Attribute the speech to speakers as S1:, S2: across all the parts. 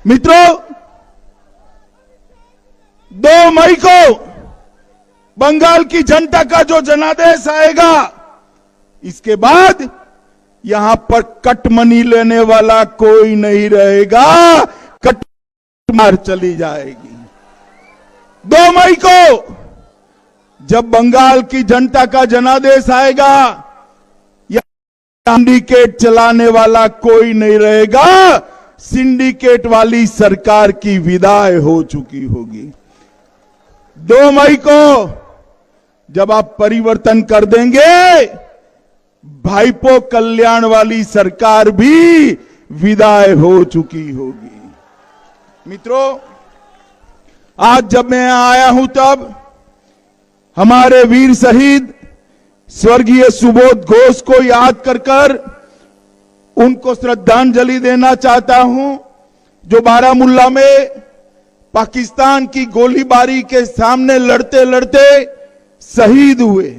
S1: मित्रों, 2 मई को बंगाल की जनता का जो जनादेश आएगा, इसके बाद यहां पर कटमनी लेने वाला कोई नहीं रहेगा। कट मार चली जाएगी। 2 मई को जब बंगाल की जनता का जनादेश आएगा, सिंडिकेट चलाने वाला कोई नहीं रहेगा। सिंडिकेट वाली सरकार की विदाई हो चुकी होगी। 2 मई को जब आप परिवर्तन कर देंगे, भाईपो कल्याण वाली सरकार भी विदाई हो चुकी होगी। मित्रों, आज जब मैं आया हूं तब हमारे वीर शहीद स्वर्गीय सुबोध घोष को याद कर उनको श्रद्धांजलि देना चाहता हूं, जो बारामुल्ला में पाकिस्तान की गोलीबारी के सामने लड़ते लड़ते शहीद हुए।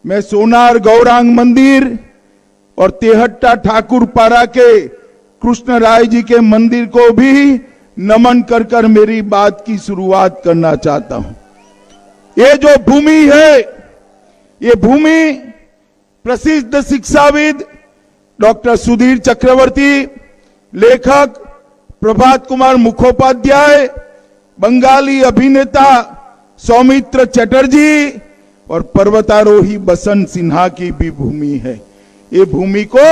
S1: मैं सोनार गौरांग मंदिर और तेहट्टा ठाकुरपारा के कृष्ण राय जी के मंदिर को भी नमन कर मेरी बात की शुरुआत करना चाहता हूं। ये जो भूमि है, ये भूमि प्रसिद्ध शिक्षाविद डॉक्टर सुधीर चक्रवर्ती, लेखक प्रभात कुमार मुखोपाध्याय, बंगाली अभिनेता सौमित्र चटर्जी और पर्वतारोही बसंत सिन्हा की भी भूमि है। ये भूमि को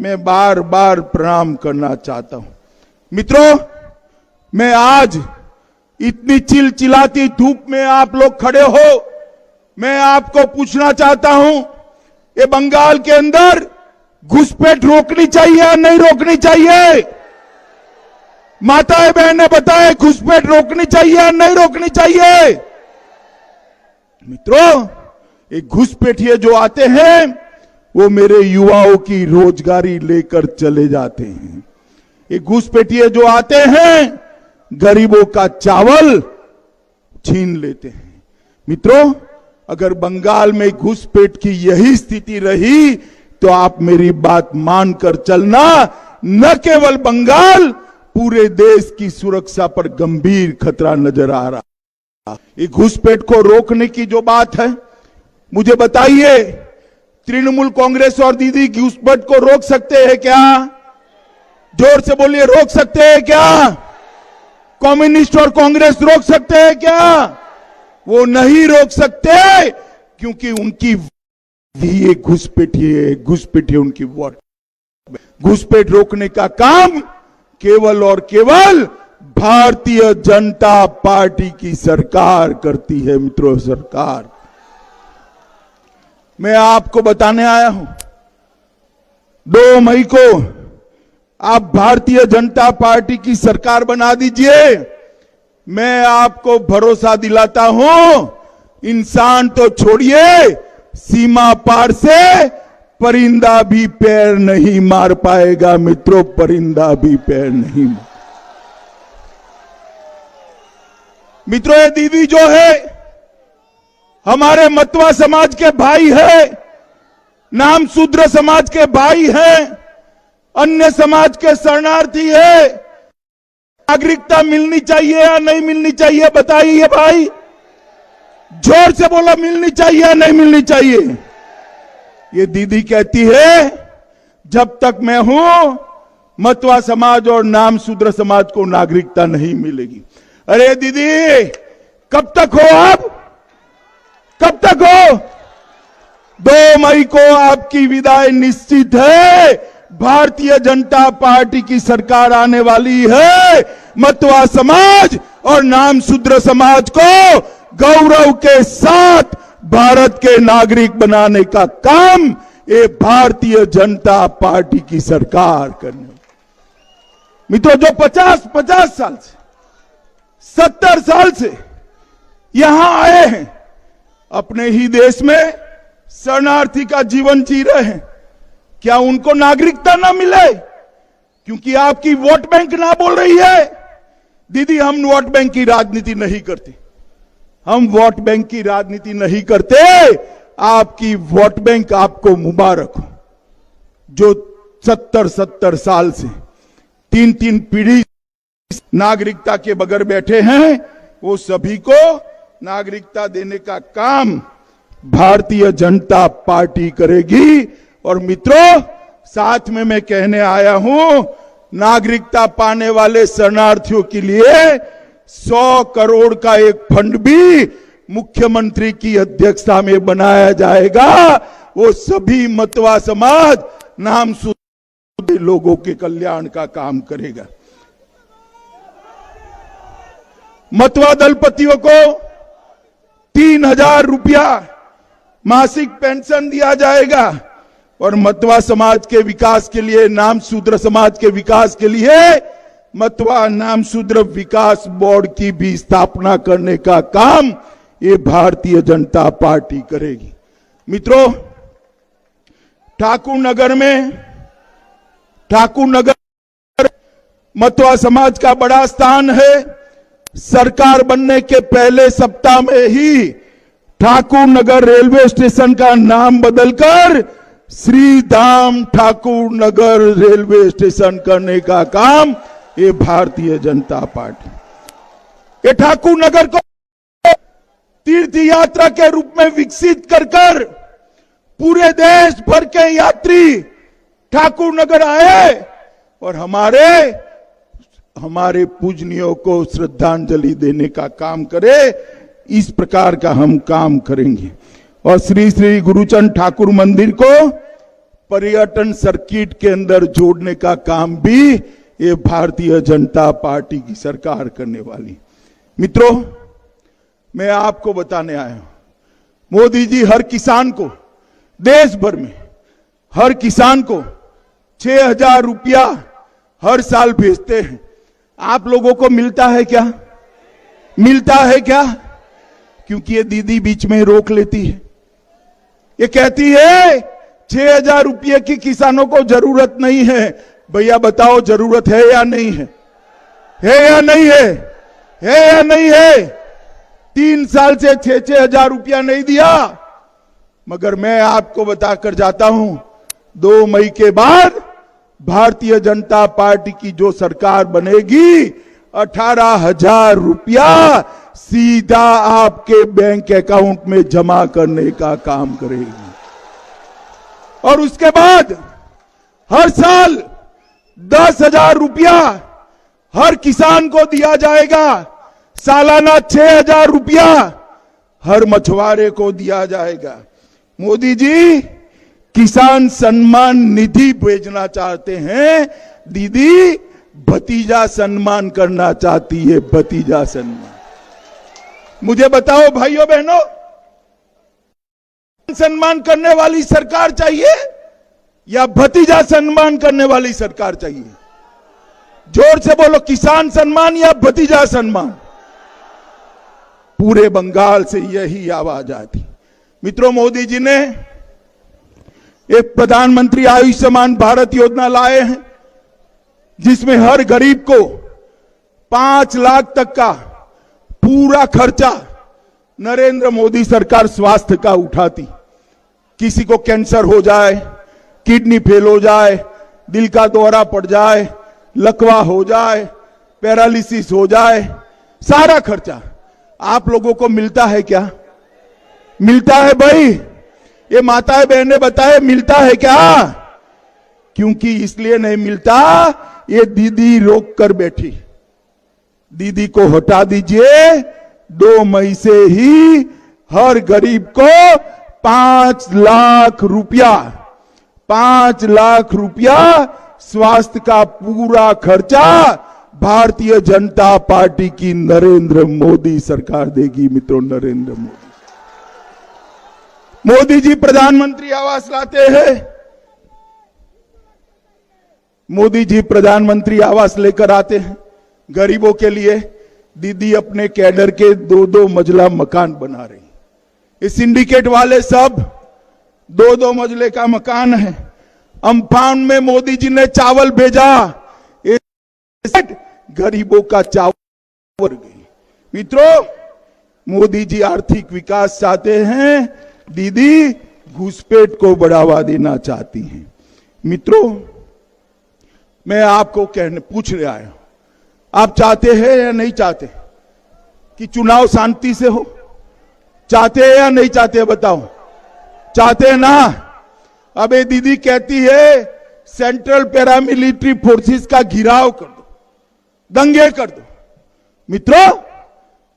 S1: मैं बार बार प्रणाम करना चाहता हूं। मित्रों, मैं आज इतनी चिलचिलाती धूप में आप लोग खड़े हो, मैं आपको पूछना चाहता हूं, ये बंगाल के अंदर घुसपैठ रोकनी चाहिए या नहीं रोकनी चाहिए? माताएं बहनें बताएं, घुसपैठ रोकनी चाहिए या नहीं रोकनी चाहिए? मित्रों, ये घुसपैठिए जो आते हैं वो मेरे युवाओं की रोजगारी लेकर चले जाते हैं। ये घुसपैठिए जो आते हैं गरीबों का चावल छीन लेते हैं। मित्रों, अगर बंगाल में घुसपैठ की यही स्थिति रही तो आप मेरी बात मानकर चलना, न केवल बंगाल, पूरे देश की सुरक्षा पर गंभीर खतरा नजर आ रहा। ये घुसपैठ को रोकने की जो बात है, मुझे बताइए, तृणमूल कांग्रेस और दीदी घुसपैठ को रोक सकते हैं क्या? जोर से बोलिए, रोक सकते हैं क्या? कम्युनिस्ट और कांग्रेस रोक सकते हैं क्या? वो नहीं रोक सकते, क्योंकि उनकी ये घुसपैठिए उनकी वोट। घुसपैठ रोकने का काम केवल और केवल भारतीय जनता पार्टी की सरकार करती है। मित्रों, सरकार, मैं आपको बताने आया हूं, 2 मई को आप भारतीय जनता पार्टी की सरकार बना दीजिए। मैं आपको भरोसा दिलाता हूं, इंसान तो छोड़िए, सीमा पार से परिंदा भी पैर नहीं मार पाएगा। मित्रों, परिंदा भी पैर नहीं मार। मित्रों, ये दीदी जो है हमारे मतवा समाज के भाई है, नाम शूद्र समाज के भाई हैं, अन्य समाज के शरणार्थी है। नागरिकता मिलनी चाहिए या नहीं मिलनी चाहिए? बताइए भाई, जोर से बोलो, मिलनी चाहिए या नहीं मिलनी चाहिए? ये दीदी कहती है, जब तक मैं हूं, मतवा समाज और नाम शूद्र समाज को नागरिकता नहीं मिलेगी। अरे दीदी, कब तक हो आप? कब तक हो? 2 मई को आपकी विदाई निश्चित है। भारतीय जनता पार्टी की सरकार आने वाली है। मतवा समाज और नाम शूद्र समाज को गौरव के साथ भारत के नागरिक बनाने का काम ये भारतीय जनता पार्टी की सरकार करने। मित्रों, जो 50 साल से, 70 साल से यहां आए हैं, अपने ही देश में शरणार्थी का जीवन जी रहे हैं, क्या उनको नागरिकता ना मिले? क्योंकि आपकी वोट बैंक ना बोल रही है? दीदी, हम वोट बैंक की राजनीति नहीं करते। हम वोट बैंक की राजनीति नहीं करते। आपकी वोट बैंक आपको मुबारक हो, जो 70 साल से 3 पीढ़ी नागरिकता के बगैर बैठे हैं, वो सभी को नागरिकता देने का काम भारतीय जनता पार्टी करेगी। और मित्रों, साथ में मैं कहने आया हूं, नागरिकता पाने वाले शरणार्थियों के लिए 100 करोड़ का एक फंड भी मुख्यमंत्री की अध्यक्षता में बनाया जाएगा। वो सभी मतवा समाज नाम सुधे लोगों के कल्याण का काम करेगा। मतवा दलपतियों को 3000 रुपया मासिक पेंशन दिया जाएगा और मतवा समाज के विकास के लिए, नाम शूद्र समाज के विकास के लिए मतवा नाम शूद्र विकास बोर्ड की भी स्थापना करने का काम ये भारतीय जनता पार्टी करेगी। मित्रों, ठाकुर नगर मतवा समाज का बड़ा स्थान है। सरकार बनने के पहले सप्ताह में ही ठाकुर नगर रेलवे स्टेशन का नाम बदलकर श्री धाम ठाकुर नगर रेलवे स्टेशन करने का काम ये भारतीय जनता पार्टी, ये ठाकुर नगर को तीर्थ यात्रा के रूप में विकसित कर पूरे देश भर के यात्री ठाकुर नगर आए और हमारे पूजनियों को श्रद्धांजलि देने का काम करे। इस प्रकार का हम काम करेंगे। और श्री श्री गुरुचंद ठाकुर मंदिर को पर्यटन सर्किट के अंदर जोड़ने का काम भी ये भारतीय जनता पार्टी की सरकार करने वाली। मित्रों, मैं आपको बताने आया हूं, मोदी जी हर किसान को, देश भर में हर किसान को 6000 रुपया हर साल भेजते हैं। आप लोगों को मिलता है क्या? मिलता है क्या? क्योंकि ये दीदी बीच में रोक लेती है। ये कहती है 6000 रुपये की किसानों को जरूरत नहीं है। भैया बताओ, जरूरत है या नहीं है? है या नहीं है? है या नहीं है? 3 साल से 6-6 रुपया नहीं दिया। मगर मैं आपको बताकर जाता हूं, 2 मई के बाद भारतीय जनता पार्टी की जो सरकार बनेगी, 18,000 रुपया सीधा आपके बैंक अकाउंट में जमा करने का काम करेगी। और उसके बाद हर साल 10,000 रुपया हर किसान को दिया जाएगा। सालाना 6,000 रुपया हर मछुआरे को दिया जाएगा। मोदी जी किसान सम्मान निधि भेजना चाहते हैं, दीदी भतीजा सम्मान करना चाहती है। भतीजा सम्मान। मुझे बताओ भाइयों बहनों, सम्मान करने वाली सरकार चाहिए या भतीजा सम्मान करने वाली सरकार चाहिए? जोर से बोलो, किसान सम्मान या भतीजा सम्मान? पूरे बंगाल से यही आवाज आती। मित्रों, मोदी जी ने एक प्रधानमंत्री आयुष्मान भारत योजना लाए हैं, जिसमें हर गरीब को 5 लाख तक का पूरा खर्चा नरेंद्र मोदी सरकार स्वास्थ्य का उठाती। किसी को कैंसर हो जाए, किडनी फेल हो जाए, दिल का दौरा पड़ जाए, लकवा हो जाए, पैरालिसिस हो जाए, सारा खर्चा आप लोगों को मिलता है क्या? मिलता है भाई? ये माताएं बहनें बताए, मिलता है क्या? क्योंकि इसलिए नहीं मिलता, ये दीदी रोक कर बैठी। दीदी को हटा दीजिए। 2 मई से ही हर गरीब को 5 लाख रुपया स्वास्थ्य का पूरा खर्चा भारतीय जनता पार्टी की नरेंद्र मोदी सरकार देगी। मित्रों, नरेंद्र मोदी जी प्रधानमंत्री आवास लाते हैं। मोदी जी प्रधानमंत्री आवास लेकर आते हैं गरीबों के लिए। दीदी अपने कैडर के 2-2 मंजिला मकान बना रही। ये सिंडिकेट वाले सब 2-2 मंजिले का मकान है। अम्फान में मोदी जी ने चावल भेजा, गरीबों का चावल गई। मित्रों, मोदी जी आर्थिक विकास चाहते हैं, दीदी घुसपैठ को बढ़ावा देना चाहती हैं। मित्रों, मैं आपको पूछ रहा हूं, आप चाहते हैं या नहीं चाहते कि चुनाव शांति से हो? चाहते हैं या नहीं चाहते? बताओ, चाहते हैं ना? अबे दीदी कहती है सेंट्रल पैरामिलिट्री फोर्सेस का घिराव कर दो, दंगे कर दो। मित्रों,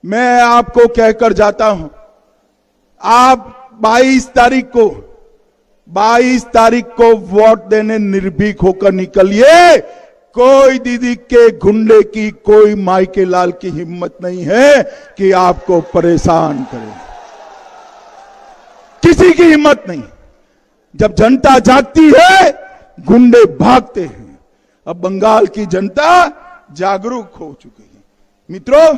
S1: मैं आपको कहकर जाता हूं, आप 22 तारीख को वोट देने निर्भीक होकर निकलिए। कोई दीदी के गुंडे की, कोई माई के लाल की हिम्मत नहीं है कि आपको परेशान करे, किसी की हिम्मत नहीं। जब जनता जागती है, गुंडे भागते हैं। अब बंगाल की जनता जागरूक हो चुकी है। मित्रों,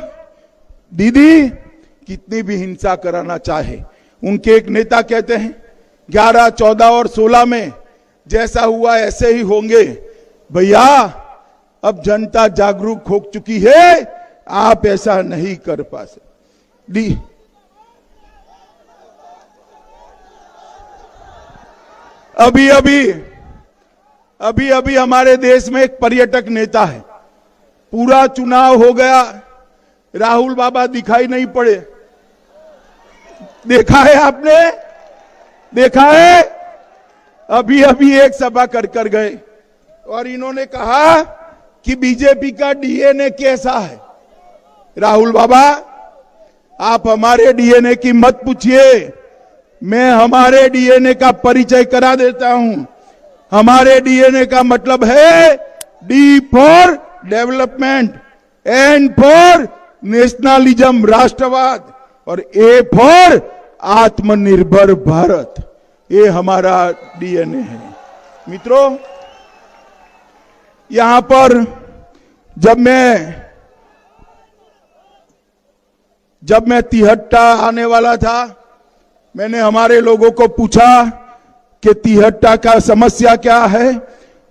S1: दीदी कितनी भी हिंसा कराना चाहे, उनके एक नेता कहते हैं 11, 14 और 16 में जैसा हुआ ऐसे ही होंगे। भैया, अब जनता जागरूक हो चुकी है, आप ऐसा नहीं कर पा सकते। अभी हमारे देश में एक पर्यटक नेता है, पूरा चुनाव हो गया, राहुल बाबा दिखाई नहीं पड़े। देखा है आपने? देखा है? अभी एक सभा कर गए और इन्होंने कहा कि बीजेपी का डीएनए कैसा है। राहुल बाबा, आप हमारे डीएनए की मत पूछिए, मैं हमारे डीएनए का परिचय करा देता हूं। हमारे डीएनए का मतलब है D for development, N for nationalism, राष्ट्रवाद, और ए फॉर आत्मनिर्भर भारत। ये हमारा डीएनए है। मित्रों, यहां पर जब मैं तिहट्टा आने वाला था, मैंने हमारे लोगों को पूछा कि तिहट्टा का समस्या क्या है।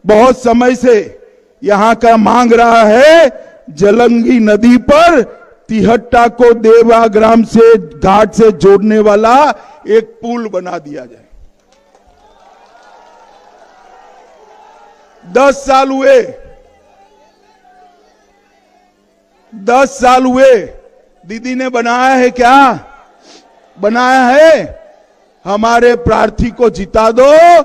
S1: बहुत समय से यहां का मांग रहा है जलंगी नदी पर तिहट्टा को देवाग्राम से घाट से जोड़ने वाला एक पुल बना दिया जाए। 10 साल हुए, दीदी ने बनाया है क्या? बनाया है? हमारे प्रार्थी को जिता दो,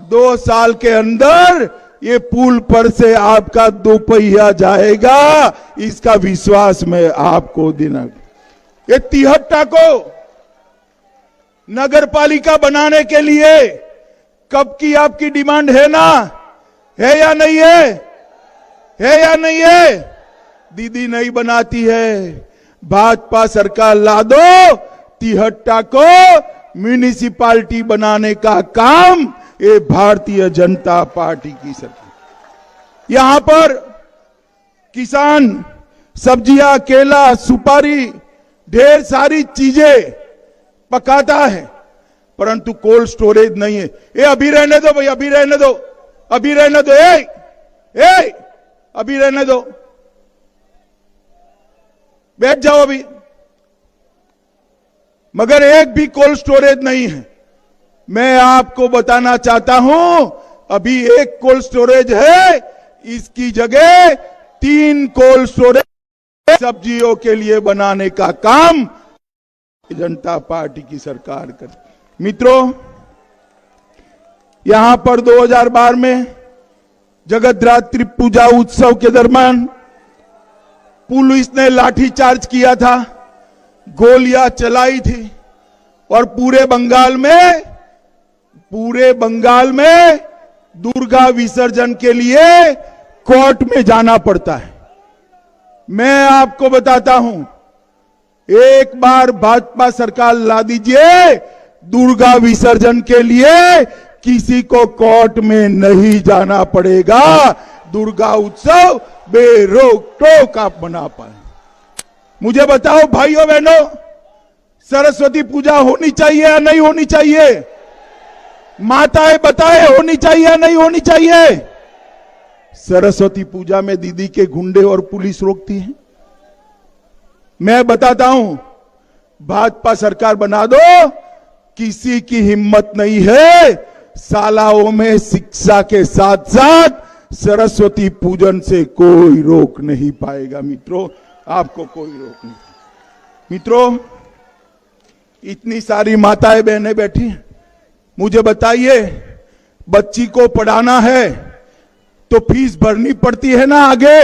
S1: 2 साल के अंदर ये पुल पर से आपका 2 पहिया जाएगा, इसका विश्वास मैं आपको देना। ये तिहट्टा को नगर पालिका बनाने के लिए कब की आपकी डिमांड है ना? है या नहीं है? है या नहीं है? दीदी नहीं बनाती है, भाजपा सरकार ला दो, तिहट्टा को म्यूनिसिपालिटी बनाने का काम ये भारतीय जनता पार्टी की सरकार। यहां पर किसान सब्जियां, केला, सुपारी, ढेर सारी चीजें पकाता है, परंतु कोल्ड स्टोरेज नहीं है। ये अभी रहने दो भाई, अभी रहने दो, अभी रहने दो, अभी रहने दो, बैठ जाओ अभी। मगर एक भी कोल्ड स्टोरेज नहीं है। मैं आपको बताना चाहता हूं, अभी एक कोल्ड स्टोरेज है, इसकी जगह 3 कोल्ड स्टोरेज सब्जियों के लिए बनाने का काम जनता पार्टी की सरकार कर। मित्रों, यहां पर 2012 में जगद्धात्री पूजा उत्सव के दरमियान पुलिस ने लाठीचार्ज किया था, गोलियां चलाई थी और पूरे बंगाल में दुर्गा विसर्जन के लिए कोर्ट में जाना पड़ता है। मैं आपको बताता हूं, एक बार भाजपा सरकार ला दीजिए, दुर्गा विसर्जन के लिए किसी को कोर्ट में नहीं जाना पड़ेगा। दुर्गा उत्सव बेरोक टोक आप मना पाए। मुझे बताओ भाइयों बहनों, सरस्वती पूजा होनी चाहिए या नहीं होनी चाहिए? माताएं बताए, होनी चाहिए या नहीं होनी चाहिए? सरस्वती पूजा में दीदी के गुंडे और पुलिस रोकती है। मैं बताता हूं, भाजपा सरकार बना दो, किसी की हिम्मत नहीं है शालाओं में शिक्षा के साथ साथ सरस्वती पूजन से कोई रोक नहीं पाएगा मित्रों, आपको कोई रोक नहीं। मित्रों, इतनी सारी माताएं बहनें बैठी हैं, मुझे बताइए, बच्ची को पढ़ाना है तो फीस भरनी पड़ती है ना, आगे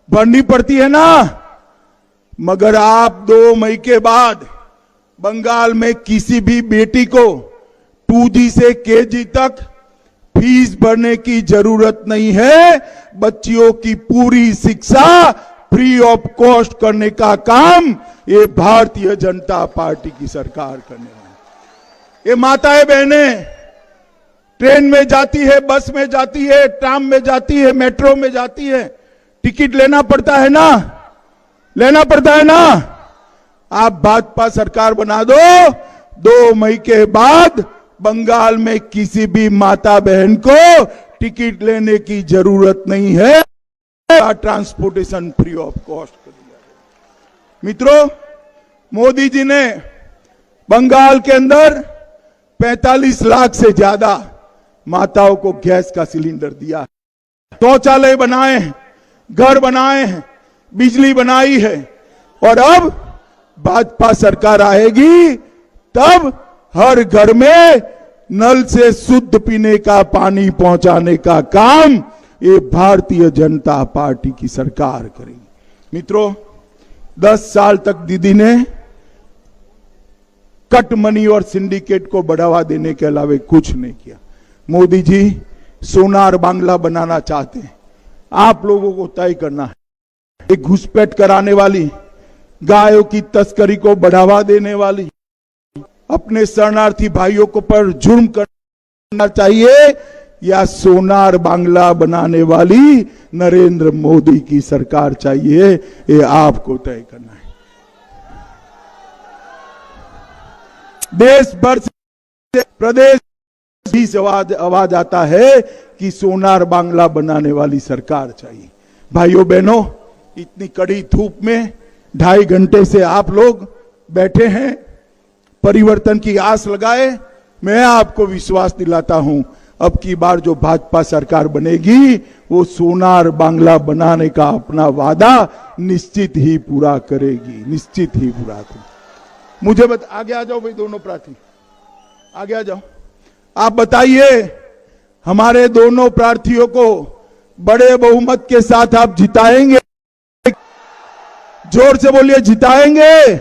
S1: भरनी पड़ती है ना। मगर आप 2 मई के बाद बंगाल में किसी भी बेटी को 2G से KG तक फीस भरने की जरूरत नहीं है। बच्चियों की पूरी शिक्षा फ्री ऑफ कॉस्ट करने का काम ये भारतीय जनता पार्टी की सरकार करने वाली। ये माताएं बहनें ट्रेन में जाती है, बस में जाती है, ट्राम में जाती है, मेट्रो में जाती है, टिकट लेना पड़ता है ना, लेना पड़ता है ना। आप भाजपा सरकार बना दो, 2 मई के बाद बंगाल में किसी भी माता बहन को टिकट लेने की जरूरत नहीं है, ट्रांसपोर्टेशन फ्री ऑफ कॉस्ट कर दिया। मित्रों, मोदी जी ने बंगाल के अंदर 45 लाख से ज्यादा माताओं को गैस का सिलेंडर दिया, शौचालय बनाए हैं, घर बनाए हैं, बिजली बनाई है। और अब भाजपा सरकार आएगी तब हर घर में नल से शुद्ध पीने का पानी पहुंचाने का काम ये भारतीय जनता पार्टी की सरकार करेगी। मित्रों, 10 साल तक दीदी ने कट मनी और सिंडिकेट को बढ़ावा देने के अलावा कुछ नहीं किया। मोदी जी सोनार बांग्ला बनाना चाहते हैं, आप लोगों को तय करना है। एक घुसपैठ कराने वाली, गायों की तस्करी को बढ़ावा देने वाली, अपने शरणार्थी भाइयों को पर जुर्म करना चाहिए, या सोनार बांग्ला बनाने वाली नरेंद्र मोदी की सरकार चाहिए, ये आपको तय करना है। देश भर से, प्रदेश भी से आवाज आता है कि सोनार बांग्ला बनाने वाली सरकार चाहिए। भाइयों बहनों, इतनी कड़ी धूप में 2.5 घंटे से आप लोग बैठे हैं, परिवर्तन की आस लगाए। मैं आपको विश्वास दिलाता हूं, अब की बार जो भाजपा सरकार बनेगी वो सोनार बांग्ला बनाने का अपना वादा निश्चित ही पूरा करेगी, निश्चित ही पूरा करेगी। मुझे आगे आ जाओ भाई, दोनों प्रार्थी आगे आ जाओ। आप बताइए, हमारे दोनों प्रार्थियों को बड़े बहुमत के साथ आप जिताएंगे? जोर से बोलिए, जिताएंगे?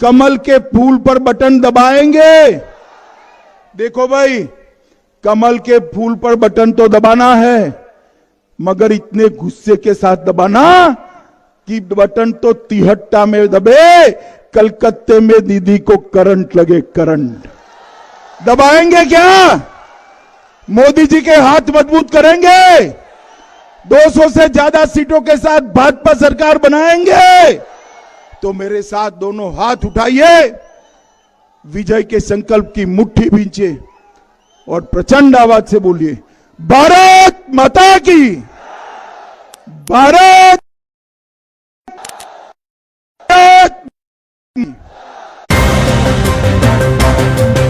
S1: कमल के फूल पर बटन दबाएंगे? देखो भाई, कमल के फूल पर बटन तो दबाना है, मगर इतने गुस्से के साथ दबाना कि बटन तो 73 में दबे, कलकत्ते में दीदी को करंट लगे, करंट। दबाएंगे क्या? मोदी जी के हाथ मजबूत करेंगे? 200 से ज्यादा सीटों के साथ भाजपा सरकार बनाएंगे? तो मेरे साथ दोनों हाथ उठाइए, विजय के संकल्प की मुट्ठी भींचे और प्रचंड आवाज से बोलिए, भारत माता की, भारत